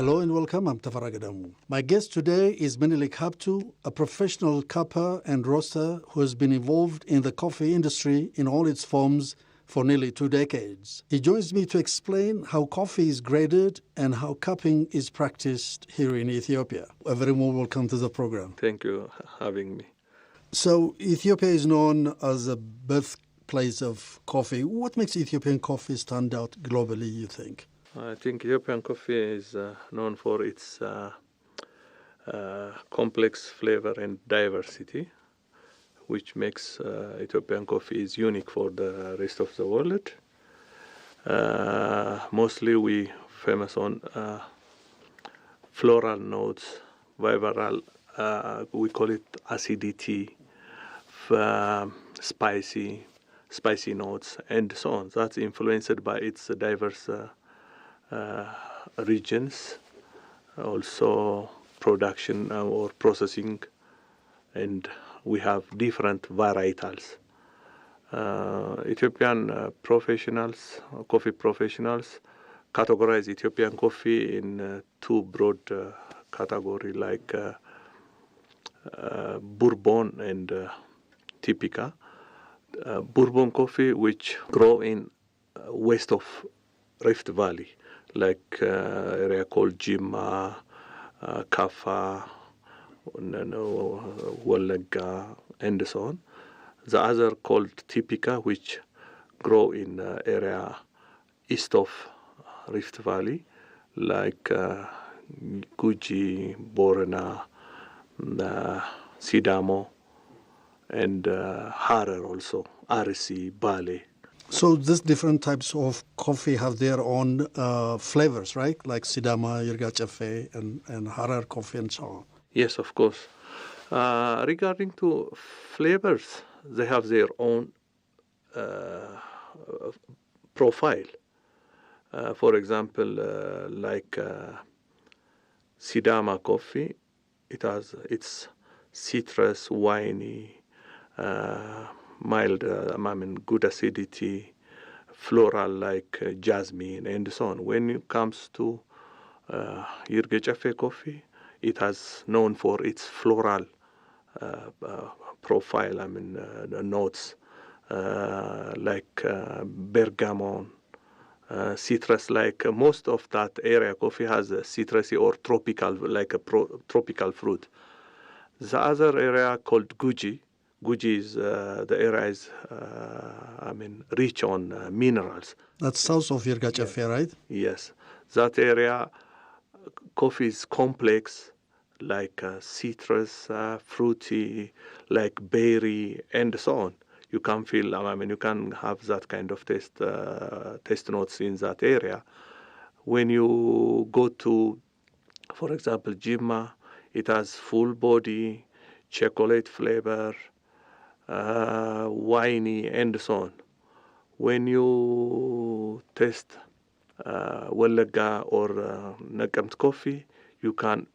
Hello and welcome. I'm Tafara Gadamu. My guest today is Minilik Habtu, a professional cupper and roaster who has been involved in the coffee industry in all its forms for nearly 2 decades. He joins me to explain how coffee is graded and how cupping is practiced here in Ethiopia. A very warm welcome to the program. Thank you for having me. So Ethiopia is known as a birthplace of coffee. What makes Ethiopian coffee stand out globally, you think? I think Ethiopian coffee is known for its complex flavor and diversity, which makes Ethiopian coffee is unique for the rest of the world. Mostly we famous on floral notes, viral, we call it acidity, spicy notes, and so on. That's influenced by its diverse regions, also production or processing, and we have different varietals. Ethiopian professionals, coffee professionals, categorize Ethiopian coffee in two broad categories, like Bourbon and Typica. Bourbon coffee, which grow in west of Rift Valley, like area called Jimma, Kaffa, Wallaga, and so on. The other called Typica, which grow in area east of Rift Valley, like Guji, Borana, Sidamo, and Harar also, Arsi, Bale. So these different types of coffee have their own flavors, right? Like Sidama, Yirga Cafe, and Harar coffee and so on. Yes, of course. Regarding to flavors, they have their own profile. For example, like Sidama coffee, it's citrus, winey, mild, good acidity, floral like jasmine, and so on. When it comes to Yirga Cafe coffee, it has known for its floral profile, the notes like bergamot, citrus, like most of that area coffee has a citrusy or tropical, like a tropical fruit. The other area called Guji is the area is rich on minerals. That's south of Yirga Cafe, right? Yes, that area coffee is complex, like citrus, fruity, like berry, and so on. You can feel, you can have that kind of taste notes in that area. When you go to, for example, Jimma, it has full body, chocolate flavor, winey, and so on. When you taste Wallaga or Nagamt coffee, you can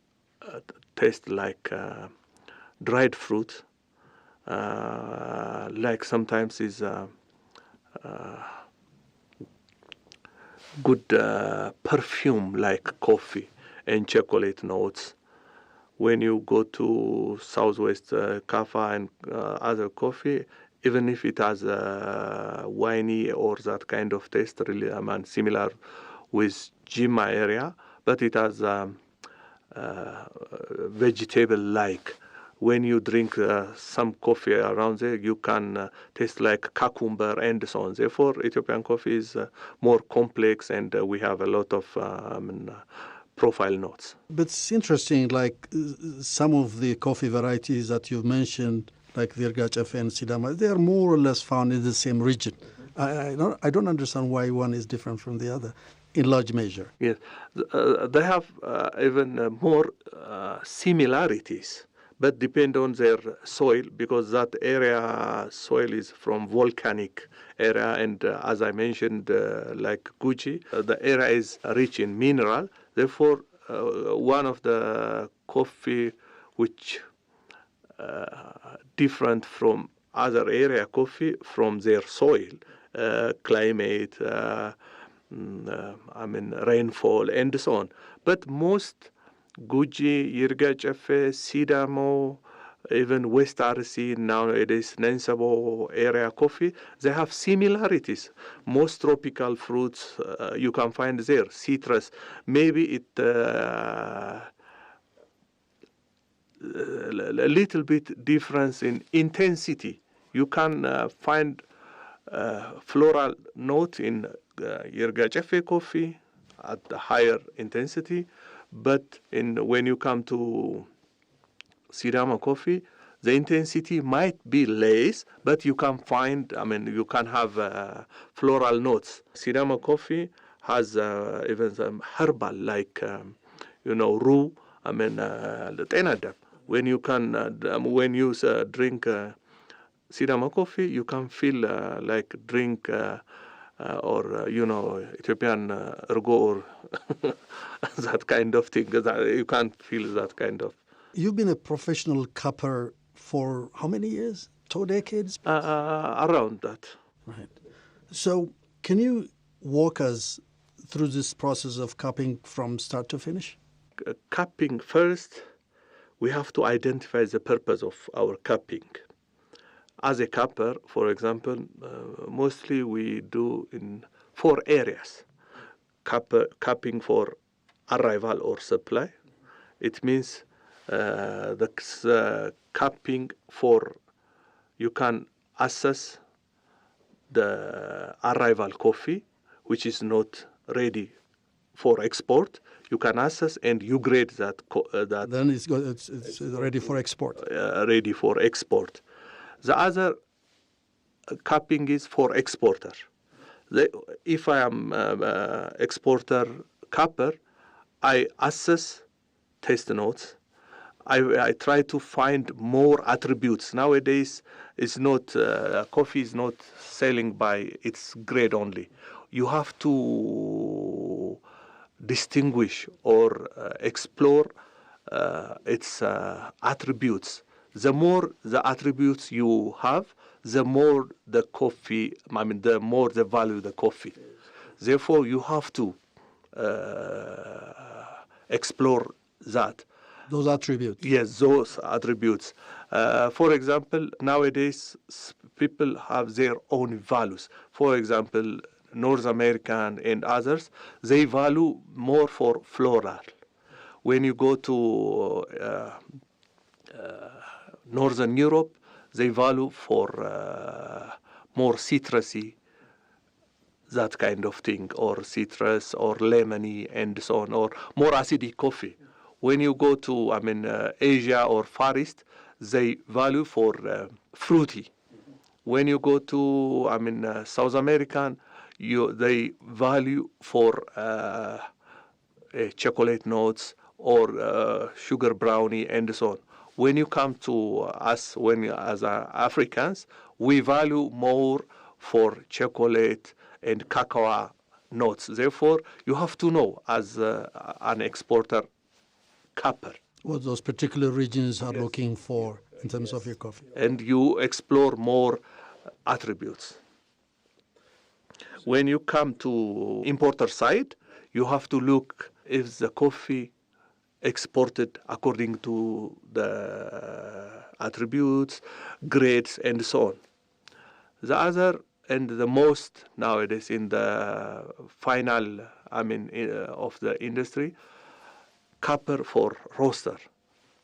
taste like dried fruit, like sometimes is good perfume like coffee and chocolate notes. When you go to Southwest Kaffa and other coffee, even if it has winey or that kind of taste, really similar with Jimma area, but it has vegetable-like. When you drink some coffee around there, you can taste like cucumber and so on. Therefore, Ethiopian coffee is more complex, and we have a lot of profile notes. But it's interesting, like some of the coffee varieties that you've mentioned, like Yirga Cafe and Sidama, they are more or less found in the same region. I don't understand why one is different from the other in large measure. Yes, they have even more similarities, but depend on their soil, because that area soil is from volcanic area, and as I mentioned, like Guji, the area is rich in mineral. Therefore, one of the coffee which different from other area coffee from their soil, climate, rainfall and so on. But most Guji, Yirga Chefe, Sidamo, even West RC, nowadays Nansabo area coffee, they have similarities. Most tropical fruits you can find there, citrus. Maybe it a little bit difference in intensity. You can find floral note in Yirga Chefe coffee at the higher intensity, but when you come to Sidama coffee, the intensity might be less, but you can find, you can have floral notes. Sidama coffee has even some herbal, like, rue, the tenadam. When you drink Sidama coffee, you can feel like drink Ethiopian ergo or that kind of thing. You can't feel that kind of. You've been a professional cupper for how many years? 2 decades? Around that. Right. So can you walk us through this process of cupping from start to finish? Cupping, first, we have to identify the purpose of our cupping. As a cupper, for example, mostly we do in 4 areas. Cupping for arrival or supply. It means the cupping for, you can assess the arrival coffee, which is not ready for export. You can assess and you grade that. Then it's ready for export. Ready for export. The other cupping is for exporter. If I am exporter cupper, I assess taste notes. I try to find more attributes. Nowadays, it's not coffee is not selling by its grade only. You have to distinguish or explore its attributes. The more the attributes you have, the more the coffee, the more the value of the coffee. Therefore, you have to explore that. Those attributes? Yes, those attributes. For example, nowadays, people have their own values. For example, North American and others, they value more for floral. When you go to Northern Europe, they value for more citrusy, that kind of thing, or citrus or lemony and so on, or more acidic coffee. When you go to Asia or Far East, they value for fruity. When you go to South American, they value for chocolate notes or sugar brownie and so on. When you come to us, as Africans, we value more for chocolate and cacao notes. Therefore, you have to know as an exporter cupper what those particular regions are looking for in terms of your coffee. And you explore more attributes. When you come to importer side, you have to look if the coffee exported according to the attributes, grades, and so on. The other and the most nowadays in the final, of the industry, cupper for roaster.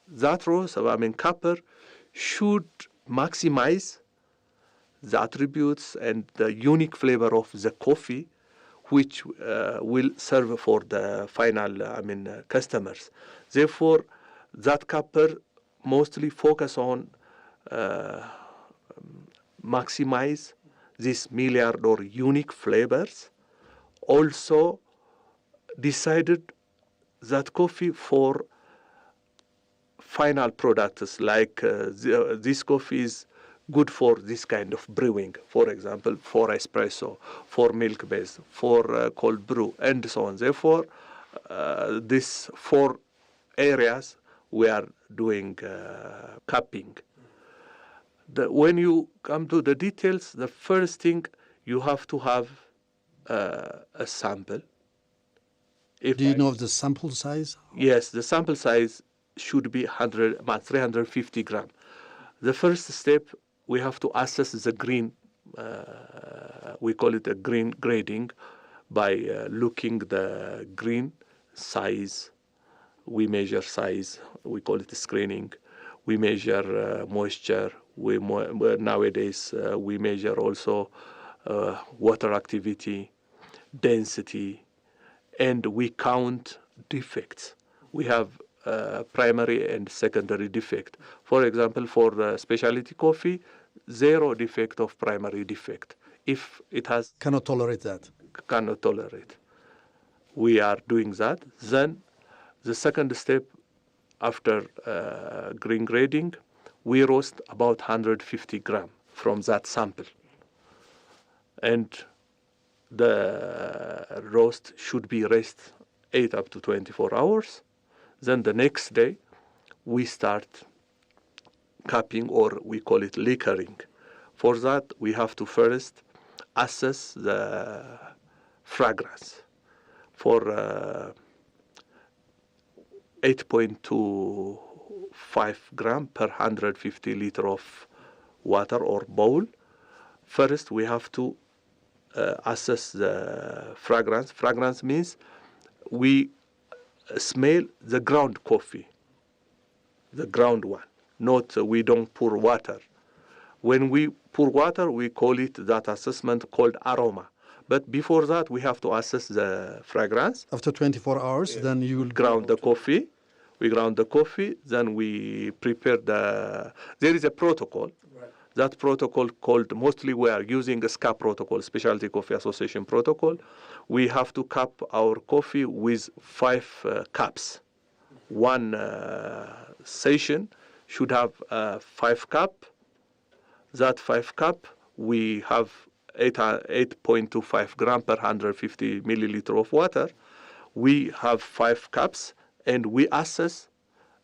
That roaster, cupper should maximize the attributes and the unique flavor of the coffee, which will serve for the final, customers. Therefore, that cupper mostly focus on maximize these milliard or unique flavors. Also, decided that coffee for final products, like this coffee is good for this kind of brewing, for example, for espresso, for milk-based, for cold brew, and so on. Therefore, these 4 areas we are doing cupping. When you come to the details, the first thing you have to have a sample. Do you know the sample size? Yes, the sample size should be 350 grams. The first step, we have to assess the green. We call it a green grading by looking the green size. We measure size. We call it screening. We measure moisture. Nowadays, we measure also water activity, density, and we count defects. We have primary and secondary defect. For example, for the specialty coffee, 0 defect of primary defect. If it has... Cannot tolerate that. Cannot tolerate. We are doing that. Then the second step after green grading, we roast about 150 grams from that sample. And the roast should be rest 8 up to 24 hours. Then the next day, we start cupping, or we call it liquoring. For that, we have to first assess the fragrance. For 8.25 grams per 150 liter of water or bowl, first we have to assess the fragrance. Fragrance means we smell the ground coffee, the ground one, not we don't pour water. When we pour water, we call it that assessment called aroma. But before that, we have to assess the fragrance. After 24 hours, then you will ground the coffee. We ground the coffee, then we prepare the... There is a protocol. Right. That protocol called, mostly we are using a SCA protocol, Specialty Coffee Association protocol. We have to cup our coffee with 5 cups. One session should have 5 cups. That 5 cup, we have 8.25 grams per 150 milliliter of water. We have 5 cups, and we assess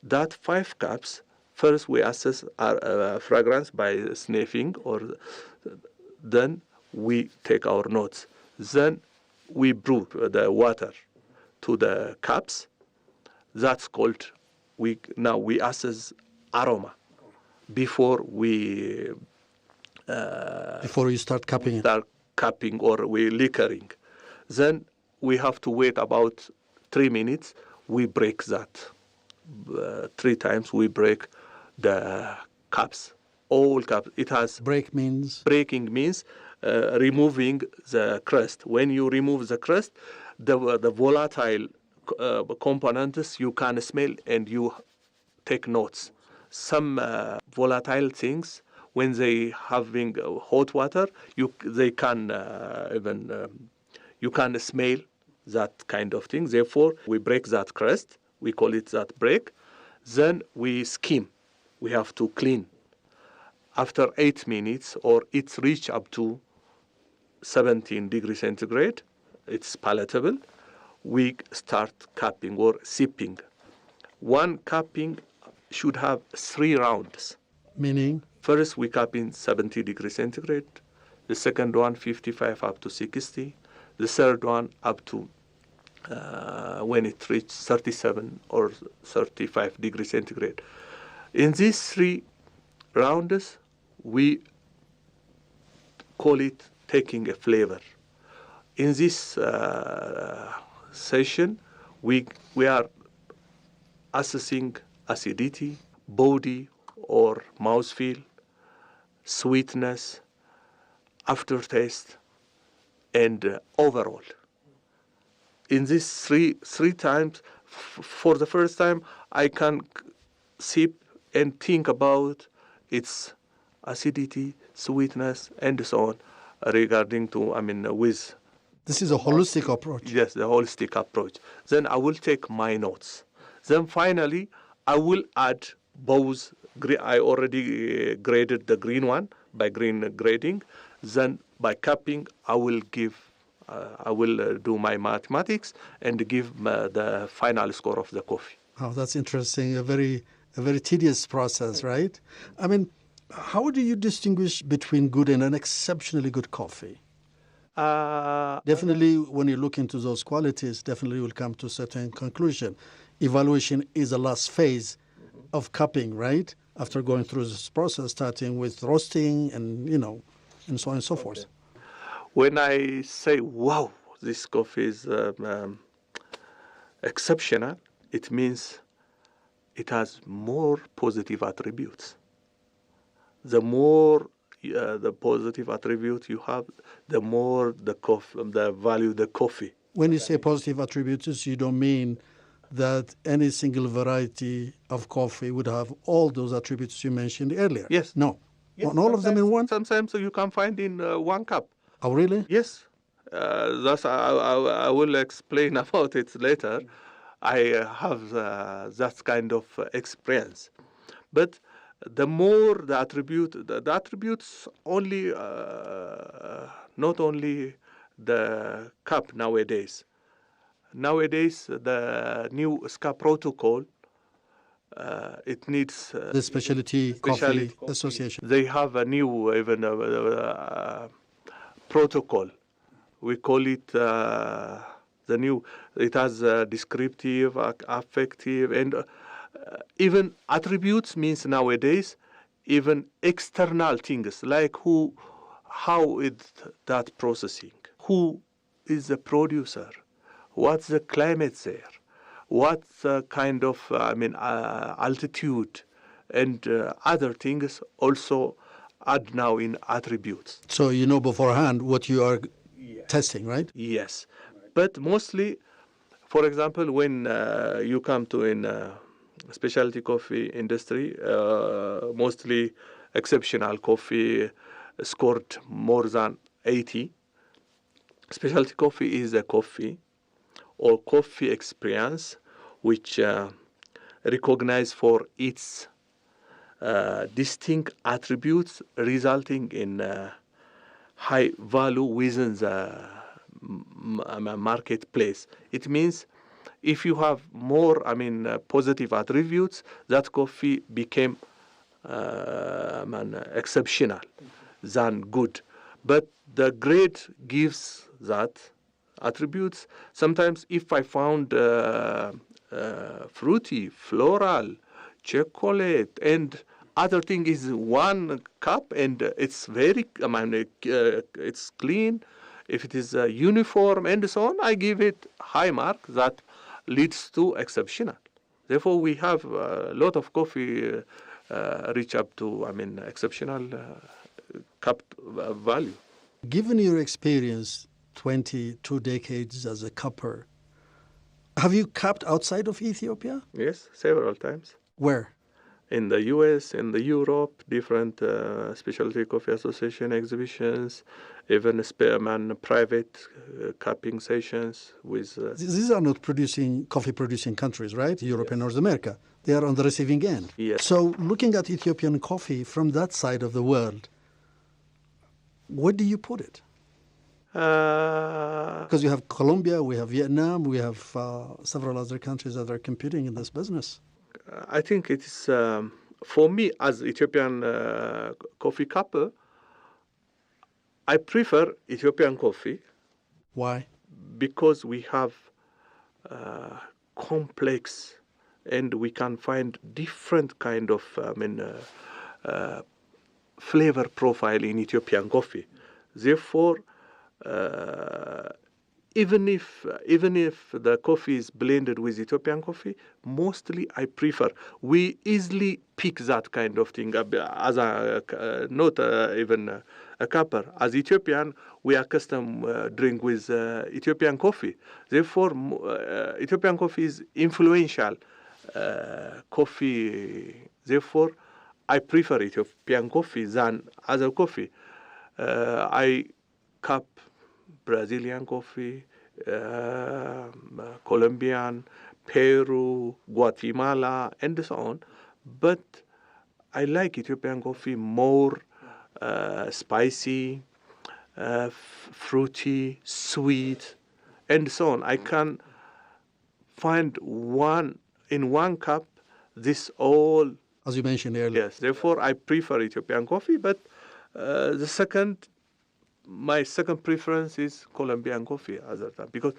that 5 cups. First, we assess our fragrance by sniffing, or then we take our notes. Then we brew the water to the cups. That's called, now we assess aroma before we... before you start cupping it. Start cupping or we liquoring. Then we have to wait about 3 minutes. We break that. 3 times we break the cups. All cups. It has... Breaking means removing the crust. When you remove the crust, the volatile components you can smell and you take notes. Some volatile things, when they having hot water, they can you can smell that kind of thing. Therefore, we break that crust. We call it that break. Then we skim. We have to clean. After 8 minutes, or it's reached up to 17 degrees centigrade, it's palatable. We start cupping or sipping. One cupping should have 3 rounds. Meaning? First, we cup in 70 degrees centigrade. The second one, 55 up to 60. The third one, up to when it reaches 37 or 35 degrees centigrade. In these 3 rounds, we call it taking a flavor. In this session, we are assessing acidity, body or mouthfeel, sweetness, aftertaste, and overall. In these three times, for the first time, I can sip and think about its acidity, sweetness, and so on, regarding to, with... This is a holistic approach. Yes, the holistic approach. Then I will take my notes. Then finally, I will add both. I already graded the green one by green grading. Then by cupping, I will do my mathematics and give the final score of the coffee. Oh, that's interesting. A very tedious process, right? How do you distinguish between good and an exceptionally good coffee? Definitely, when you look into those qualities, definitely you'll come to a certain conclusion. Evaluation is the last phase of cupping, right? After going through this process, starting with roasting and, and so on and so forth. When I say, wow, this coffee is exceptional, it means it has more positive attributes. The more the positive attribute you have, the more the value the coffee. When you say positive attributes, you don't mean that any single variety of coffee would have all those attributes you mentioned earlier. Yes. No. Yes, On all of them in one? Sometimes you can find in one cup. Oh, really? Yes. I will explain about it later. I have that kind of experience. But the more the attributes only, not only the cup nowadays. Nowadays, the new SCA protocol, it needs... the Specialty Coffee Association. They have a new protocol. We call it the new. It has descriptive, affective, and even attributes means nowadays even external things like how is that processing, who is the producer, what's the climate there, what's the kind of altitude, and other things also add now in attributes. So you know beforehand what you are testing, right? Yes, but mostly, for example, when you come to in specialty coffee industry, mostly exceptional coffee scored more than 80. Specialty coffee is a coffee or coffee experience which recognized for its distinct attributes resulting in high value within the marketplace. It means if you have more, positive attributes, that coffee became exceptional than good. But the grade gives that attributes. Sometimes if I found fruity, floral, chocolate, and other thing is one cup, and it's very, it's clean. If it is uniform and so on, I give it high mark. That leads to exceptional. Therefore, we have a lot of coffee reach up to, exceptional cup value. Given your experience, 22 decades as a cupper, have you cupped outside of Ethiopia? Yes, several times. Where? In the US, in the Europe, different specialty coffee association exhibitions, even private cupping sessions with... These are not coffee-producing countries, right? Europe and North America. They are on the receiving end. Yes. So looking at Ethiopian coffee from that side of the world, where do you put it? Because you have Colombia, we have Vietnam, we have several other countries that are competing in this business. I think it is, for me as Ethiopian coffee cupper, I prefer Ethiopian coffee. Why? Because we have complex and we can find different kind of flavor profile in Ethiopian coffee. Therefore, even if the coffee is blended with Ethiopian coffee, mostly I prefer. We easily pick that kind of thing as not even a cupper. As Ethiopian, we are accustomed drink with Ethiopian coffee. Therefore, Ethiopian coffee is influential coffee. Therefore, I prefer Ethiopian coffee than other coffee. I cup Brazilian coffee, Colombian, Peru, Guatemala, and so on. But I like Ethiopian coffee more spicy, fruity, sweet, and so on. I can find in one cup this all. As you mentioned earlier. Yes, therefore I prefer Ethiopian coffee, but the second my second preference is Colombian coffee other than, because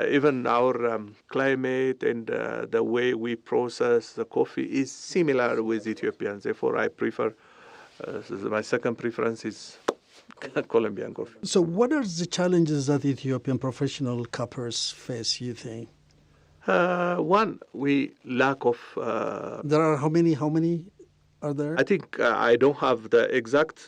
even our climate and the way we process the coffee is similar with Ethiopians. Therefore, I prefer, my second preference is Colombian coffee. So what are the challenges that Ethiopian professional cuppers face, you think? One, we lack of... There are how many are there? I think I don't have the exact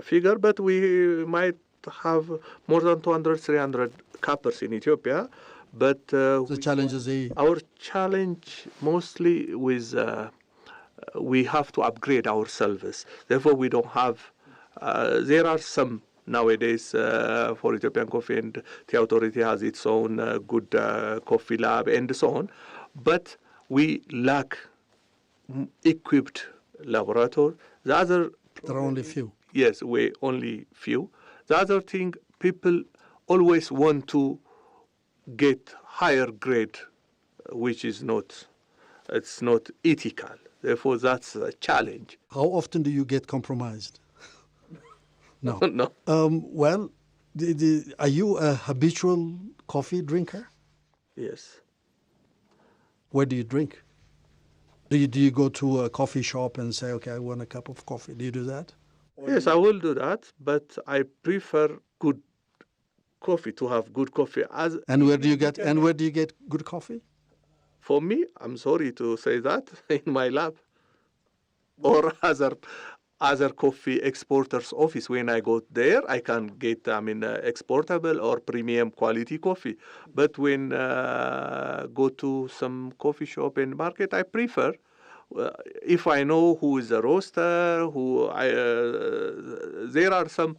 figure, but we might have more than 200, 300 cuppers in Ethiopia. But The challenge is our challenge mostly with we have to upgrade our service. Therefore, we don't have. There are some nowadays for Ethiopian coffee, and the authority has its own good coffee lab and so on. But we lack equipped laboratory. The other, there are only few. Yes, we only few. The other thing, people always want to get higher grade, which is not, it's not ethical. Therefore, that's a challenge. How often do you get compromised? No. No. Well, are you a habitual coffee drinker? Yes. Where do you drink? Do you go to a coffee shop and say, okay, I want a cup of coffee? Do you do that? Yes, I will do that, but I prefer good coffee, to have good coffee. And where do you get good coffee? For me, I'm sorry to say that, in my lab or other coffee exporters' office. When I go there, I can get exportable or premium quality coffee. But when go to some coffee shop and market, I prefer, if I know who is the roaster, there are some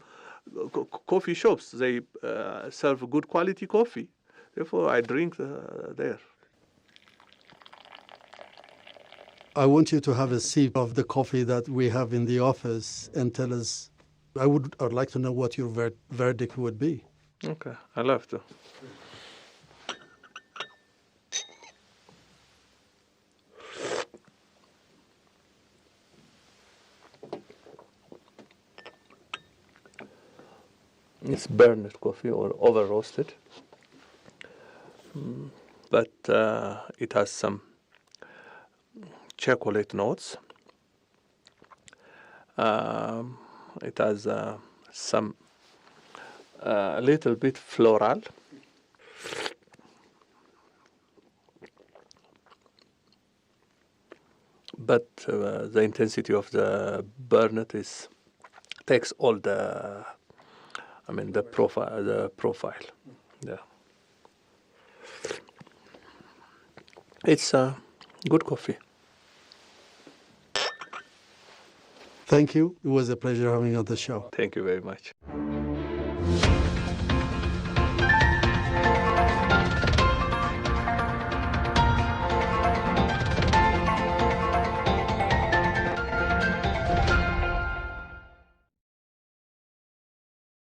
coffee shops, they serve good quality coffee. Therefore, I drink there. I want you to have a sip of the coffee that we have in the office and tell us. I would like to know what your verdict would be. Okay, I'd love to. It's burned coffee or over roasted, but it has some chocolate notes. It has some a little bit floral. But the intensity of the burnet takes all the profile. Yeah. It's good coffee. Thank you. It was a pleasure having you on the show. Thank you very much.